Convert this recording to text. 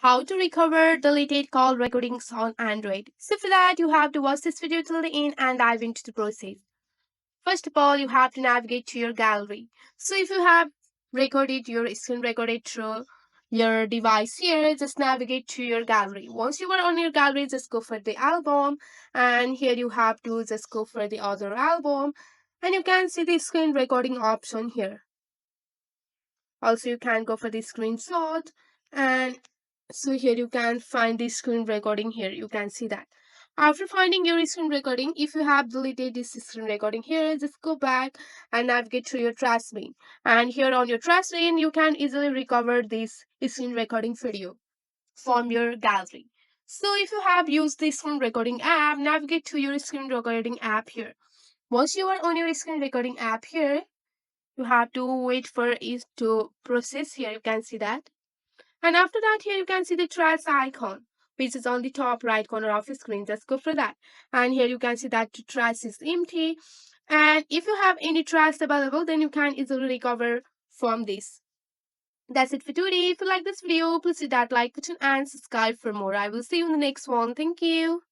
how to recover deleted call recordings on Android. So for that, you have to watch this video till the end and dive into the process. First of all, you have to navigate to your gallery. So if you have recorded your screen recorded through your device here, just navigate to your gallery. Once you are on your gallery, just go for the album, and here you have to just go for the other album, and you can see the screen recording option here. Also, you can go for the screenshot, and so here you can find the screen recording here. You can see that. After finding your screen recording, if you have deleted this screen recording here, just go back and navigate to your trash bin. And here on your trash bin, you can easily recover this screen recording video from your gallery. So if you have used the screen recording app, navigate to your screen recording app here. Once you are on your screen recording app here, you have to wait for it to process here. You can see that. And after that, here you can see the trash icon, which is on the top right corner of the screen. Just go for that. And here you can see that the trash is empty. And if you have any trash available, then you can easily recover from this. That's it for today. If you like this video, please hit that like button and subscribe for more. I will see you in the next one. Thank you.